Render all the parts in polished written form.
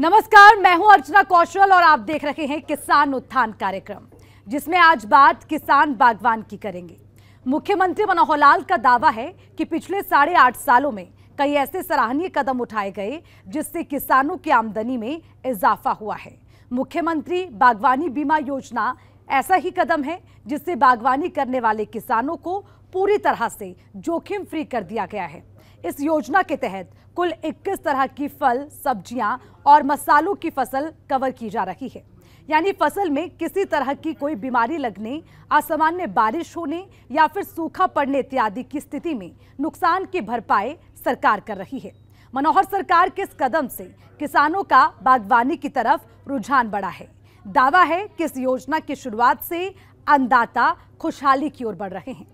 नमस्कार, मैं हूं अर्चना कौशल और आप देख रहे हैं किसान उत्थान कार्यक्रम, जिसमें आज बात किसान बागवान की करेंगे। मुख्यमंत्री मनोहर लाल का दावा है कि पिछले 8.5 सालों में कई ऐसे सराहनीय कदम उठाए गए जिससे किसानों की आमदनी में इजाफा हुआ है। मुख्यमंत्री बागवानी बीमा योजना ऐसा ही कदम है जिससे बागवानी करने वाले किसानों को पूरी तरह से जोखिम फ्री कर दिया गया है। इस योजना के तहत कुल 21 तरह की फल, सब्जियां और मसालों की फसल कवर की जा रही है। यानी फसल में किसी तरह की कोई बीमारी लगने, असामान्य बारिश होने या फिर सूखा पड़ने इत्यादि की स्थिति में नुकसान की भरपाई सरकार कर रही है। मनोहर सरकार के इस कदम से किसानों का बागवानी की तरफ रुझान बढ़ा है। दावा है कि इस योजना की शुरुआत से अन्नदाता खुशहाली की ओर बढ़ रहे हैं।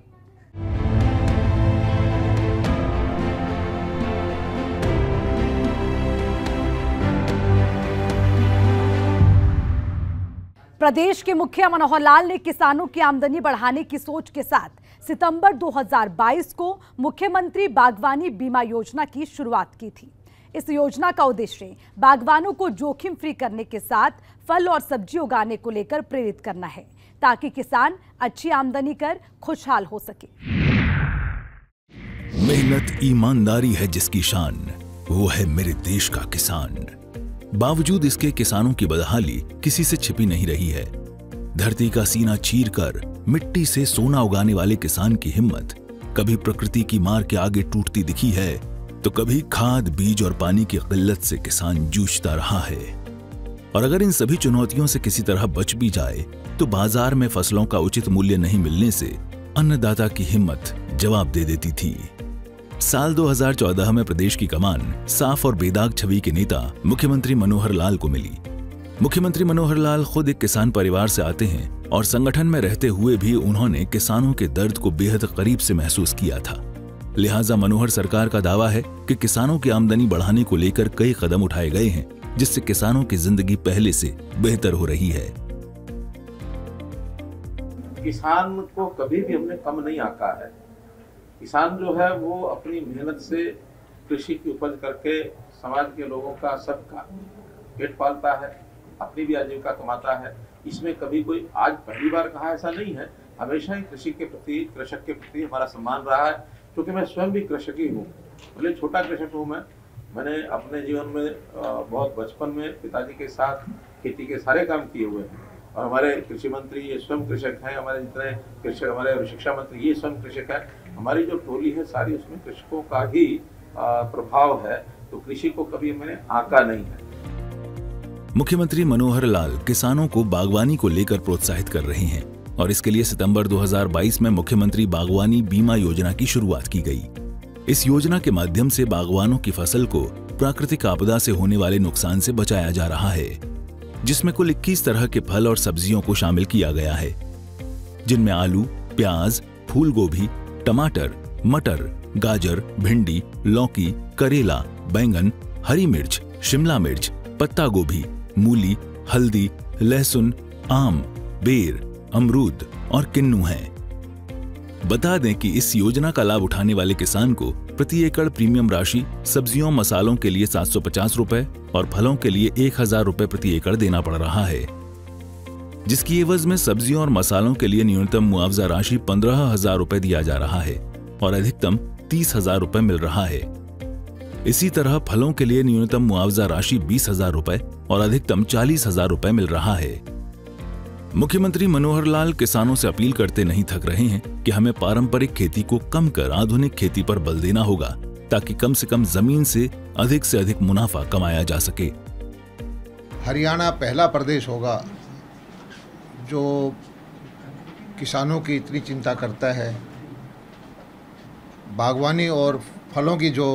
प्रदेश के मुखिया मनोहर लाल ने किसानों की आमदनी बढ़ाने की सोच के साथ सितंबर 2022 को मुख्यमंत्री बागवानी बीमा योजना की शुरुआत की थी। इस योजना का उद्देश्य बागवानों को जोखिम फ्री करने के साथ फल और सब्जी उगाने को लेकर प्रेरित करना है, ताकि किसान अच्छी आमदनी कर खुशहाल हो सके। मेहनत ईमानदारी है जिसकी शान, वो है मेरे देश का किसान। बावजूद इसके किसानों की बदहाली किसी से छिपी नहीं रही है। धरती का सीना चीरकर मिट्टी से सोना उगाने वाले किसान की हिम्मत कभी प्रकृति की मार के आगे टूटती दिखी है, तो कभी खाद, बीज और पानी की किल्लत से किसान जूझता रहा है। और अगर इन सभी चुनौतियों से किसी तरह बच भी जाए तो बाजार में फसलों का उचित मूल्य नहीं मिलने से अन्नदाता की हिम्मत जवाब दे देती थी। साल 2014 में प्रदेश की कमान साफ और बेदाग छवि के नेता मुख्यमंत्री मनोहर लाल को मिली। मुख्यमंत्री मनोहर लाल खुद एक किसान परिवार से आते हैं और संगठन में रहते हुए भी उन्होंने किसानों के दर्द को बेहद करीब से महसूस किया था। लिहाजा मनोहर सरकार का दावा है कि किसानों की आमदनी बढ़ाने को लेकर कई कदम उठाए गए हैं, जिससे किसानों की जिंदगी पहले से बेहतर हो रही है। किसान को कभी भी हमने कम नहीं आंका है। किसान जो है वो अपनी मेहनत से कृषि की उपज करके समाज के लोगों का, सबका पेट पालता है, अपनी भी आजीविका कमाता है। इसमें कभी कोई आज पहली बार कहा ऐसा नहीं है। हमेशा ही कृषि के प्रति, कृषक के प्रति हमारा सम्मान रहा है, क्योंकि मैं स्वयं भी कृषक ही हूँ। भले छोटा कृषक हूँ मैंने अपने जीवन में बहुत बचपन में पिताजी के साथ खेती के सारे काम किए हुए हैं। और हमारे कृषि मंत्री ये स्वयं कृषक हैं, हमारे जितने कृषक, हमारे शिक्षा मंत्री ये स्वयं कृषक है। हमारी जो टोली है सारी उसमें कृषकों का ही प्रभाव है, तो कृषि को कभी मैंने आंका नहीं है। मुख्यमंत्री मनोहर लाल किसानों को बागवानी को लेकर प्रोत्साहित कर रहे हैं और इसके लिए सितंबर 2022 में मुख्यमंत्री बागवानी बीमा योजना की शुरुआत की गई। इस योजना के माध्यम से बागवानों की फसल को प्राकृतिक आपदा से होने वाले नुकसान से बचाया जा रहा है, जिसमें कुल 21 तरह के फल और सब्जियों को शामिल किया गया है, जिनमें आलू, प्याज, फूल गोभी, टमाटर, मटर, गाजर, भिंडी, लौकी, करेला, बैंगन, हरी मिर्च, शिमला मिर्च, पत्ता गोभी, मूली, हल्दी, लहसुन, आम, बेर, अमरूद और किन्नू हैं। बता दें कि इस योजना का लाभ उठाने वाले किसान को प्रति एकड़ प्रीमियम राशि सब्जियों मसालों के लिए 750 रुपए और फलों के लिए 1000 रुपए प्रति एकड़ देना पड़ रहा है, जिसकी एवज में सब्जियों और मसालों के लिए न्यूनतम मुआवजा राशि 15,000 रुपए दिया जा रहा है और अधिकतम 30,000 रुपए मिल रहा है। इसी तरह फलों के लिए न्यूनतम मुआवजा राशि 20,000 रुपए और अधिकतम 40,000 रुपए मिल रहा है। मुख्यमंत्री मनोहर लाल किसानों से अपील करते नहीं थक रहे हैं कि हमें पारंपरिक खेती को कम कर आधुनिक खेती पर बल देना होगा, ताकि कम से कम जमीन से अधिक मुनाफा कमाया जा सके। हरियाणा पहला प्रदेश होगा जो किसानों की इतनी चिंता करता है। बागवानी और फलों की जो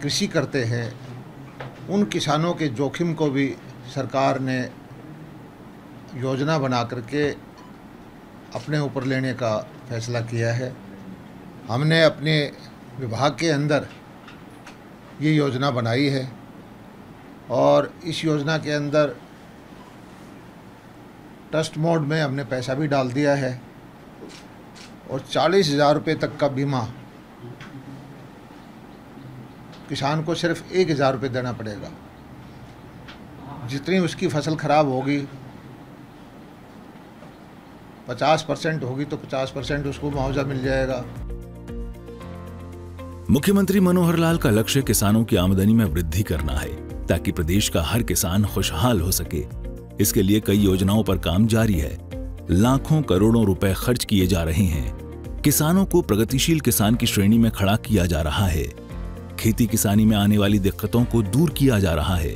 कृषि करते हैं उन किसानों के जोखिम को भी सरकार ने योजना बना करके अपने ऊपर लेने का फैसला किया है। हमने अपने विभाग के अंदर ये योजना बनाई है और इस योजना के अंदर ट्रस्ट मोड में हमने पैसा भी डाल दिया है और 40,000 रुपये तक का बीमा किसान को सिर्फ 1,000 रुपये देना पड़ेगा। जितनी उसकी फसल खराब होगी 50% होगी तो 50% उसको मुआवजा मिल जाएगा। मुख्यमंत्री मनोहर लाल का लक्ष्य किसानों की आमदनी में वृद्धि करना है ताकि प्रदेश का हर किसान खुशहाल हो सके। इसके लिए कई योजनाओं पर काम जारी है। लाखों करोड़ों रुपए खर्च किए जा रहे हैं। किसानों को प्रगतिशील किसान की श्रेणी में खड़ा किया जा रहा है। खेती किसानी में आने वाली दिक्कतों को दूर किया जा रहा है।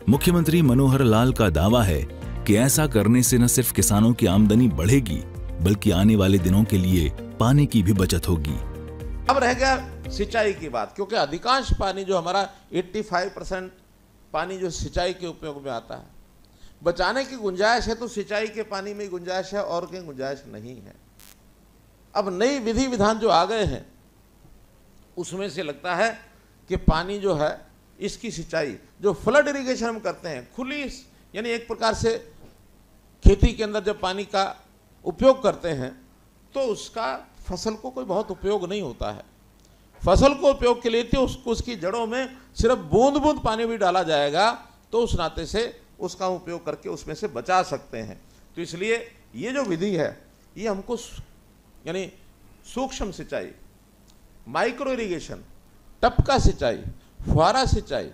मुख्यमंत्री मनोहर लाल का दावा है कि ऐसा करने से न सिर्फ किसानों की आमदनी बढ़ेगी बल्कि आने वाले दिनों के लिए पानी की भी बचत होगी। अब रह गया सिंचाई की बात, क्योंकि अधिकांश पानी जो हमारा 85% पानी जो सिंचाई के उपयोग में आता है, बचाने की गुंजाइश है तो सिंचाई के पानी में गुंजाइश है और कहीं गुंजाइश नहीं है। अब नई विधि विधान जो आ गए हैं उसमें से लगता है कि पानी जो है इसकी सिंचाई जो फ्लड इरिगेशन हम करते हैं, खुली यानी एक प्रकार से खेती के अंदर जब पानी का उपयोग करते हैं तो उसका फसल को कोई बहुत उपयोग नहीं होता है। फसल को उपयोग के लिए तो उसकी जड़ों में सिर्फ बूंद बूंद पानी भी डाला जाएगा तो उस नाते से उसका उपयोग करके उसमें से बचा सकते हैं। तो इसलिए ये जो विधि है ये हमको यानी सूक्ष्म सिंचाई, माइक्रो इरिगेशन, टपका सिंचाई, फुहारा सिंचाई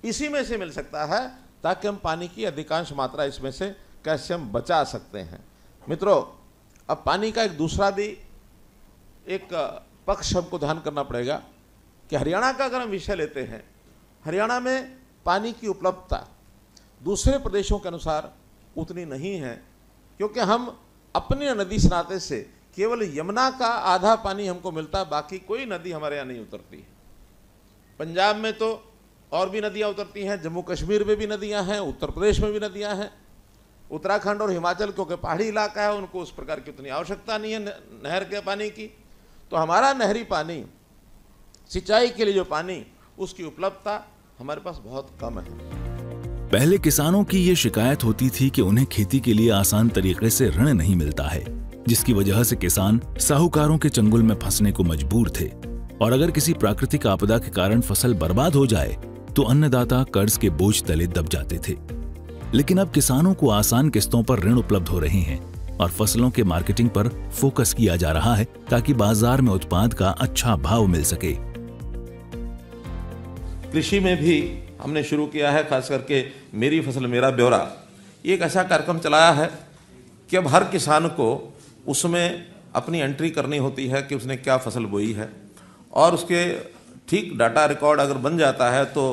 इसी में से मिल सकता है ताकि हम पानी की अधिकांश मात्रा इसमें से कैसे हम बचा सकते हैं। मित्रों, अब पानी का एक दूसरा भी एक पक्ष हमको ध्यान करना पड़ेगा कि हरियाणा का अगर हम विषय लेते हैं, हरियाणा में पानी की उपलब्धता दूसरे प्रदेशों के अनुसार उतनी नहीं है, क्योंकि हम अपनी नदी से नाते से केवल यमुना का आधा पानी हमको मिलता है, बाकी कोई नदी हमारे यहाँ नहीं उतरती है। पंजाब में तो और भी नदियाँ उतरती हैं, जम्मू कश्मीर में भी नदियाँ हैं, उत्तर प्रदेश में भी नदियाँ हैं, उत्तराखंड और हिमाचल क्योंकि पहाड़ी इलाका है उनको उस प्रकार की उतनी आवश्यकता नहीं है नहर के पानी की। तो हमारा नहरी पानी, सिंचाई के लिए जो पानी, उसकी उपलब्धता हमारे पास बहुत कम है। पहले किसानों की ये शिकायत होती थी कि उन्हें खेती के लिए आसान तरीके से ऋण नहीं मिलता है, जिसकी वजह से किसान साहूकारों के चंगुल में फंसने को मजबूर थे और अगर किसी प्राकृतिक आपदा के कारण फसल बर्बाद हो जाए तो अन्नदाता कर्ज के बोझ तले दब जाते थे। लेकिन अब किसानों को आसान किस्तों पर ऋण उपलब्ध हो रहे हैं और फसलों के मार्केटिंग पर फोकस किया जा रहा है ताकि बाजार में उत्पाद का अच्छा भाव मिल सके। कृषि में भी हमने शुरू किया है, खास करके मेरी फसल मेरा ब्यौरा, ये एक ऐसा कार्यक्रम चलाया है कि अब हर किसान को उसमें अपनी एंट्री करनी होती है कि उसने क्या फसल बोई है और उसके ठीक डाटा रिकॉर्ड अगर बन जाता है तो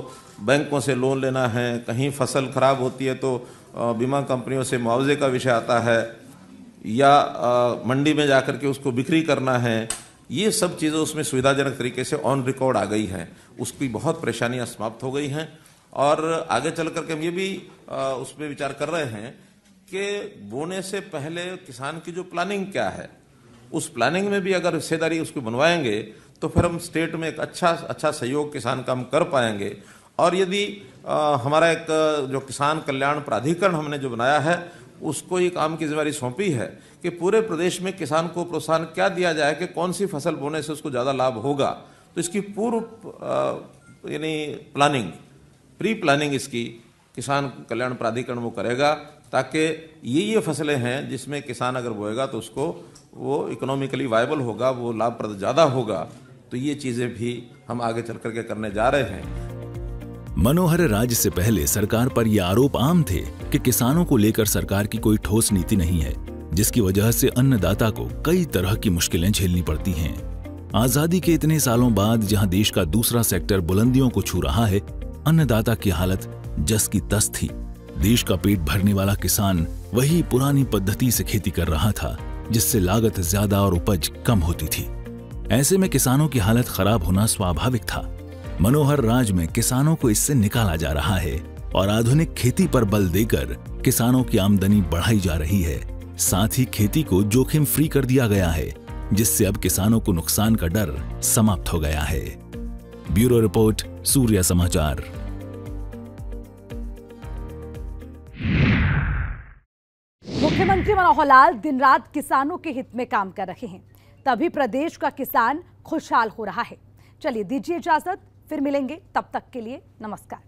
बैंकों से लोन लेना है, कहीं फसल खराब होती है तो बीमा कंपनियों से मुआवजे का विषय आता है या मंडी में जाकर के उसको बिक्री करना है, ये सब चीज़ें उसमें सुविधाजनक तरीके से ऑन रिकॉर्ड आ गई हैं। उसकी बहुत परेशानियां समाप्त हो गई हैं और आगे चल करके हम ये भी उस पर विचार कर रहे हैं कि बोने से पहले किसान की जो प्लानिंग क्या है, उस प्लानिंग में भी अगर हिस्सेदारी उसको बनवाएंगे तो फिर हम स्टेट में एक अच्छा सहयोग किसान का हम कर पाएंगे। और यदि हमारा एक जो किसान कल्याण प्राधिकरण हमने जो बनाया है उसको ये काम की जिम्मेदारी सौंपी है कि पूरे प्रदेश में किसान को प्रोत्साहन क्या दिया जाए कि कौन सी फसल बोने से उसको ज़्यादा लाभ होगा, तो इसकी पूर्व यानी प्लानिंग, प्री प्लानिंग इसकी किसान कल्याण प्राधिकरण वो करेगा ताकि ये फसलें हैं जिसमें किसान अगर बोएगा तो उसको वो इकोनॉमिकली वायबल होगा, वो लाभप्रद ज़्यादा होगा। तो ये चीज़ें भी हम आगे चल करके करने जा रहे हैं। मनोहर राज से पहले सरकार पर यह आरोप आम थे कि किसानों को लेकर सरकार की कोई ठोस नीति नहीं है, जिसकी वजह से अन्नदाता को कई तरह की मुश्किलें झेलनी पड़ती हैं। आजादी के इतने सालों बाद जहां देश का दूसरा सेक्टर बुलंदियों को छू रहा है, अन्नदाता की हालत जस की तस थी। देश का पेट भरने वाला किसान वही पुरानी पद्धति से खेती कर रहा था, जिससे लागत ज्यादा और उपज कम होती थी। ऐसे में किसानों की हालत खराब होना स्वाभाविक था। मनोहर राज में किसानों को इससे निकाला जा रहा है और आधुनिक खेती पर बल देकर किसानों की आमदनी बढ़ाई जा रही है। साथ ही खेती को जोखिम फ्री कर दिया गया है, जिससे अब किसानों को नुकसान का डर समाप्त हो गया है। ब्यूरो रिपोर्ट, सूर्य समाचार। मुख्यमंत्री मनोहर लाल दिन रात किसानों के हित में काम कर रहे हैं, तभी प्रदेश का किसान खुशहाल हो रहा है। चलिए दीजिए इजाजत, फिर मिलेंगे, तब तक के लिए नमस्कार।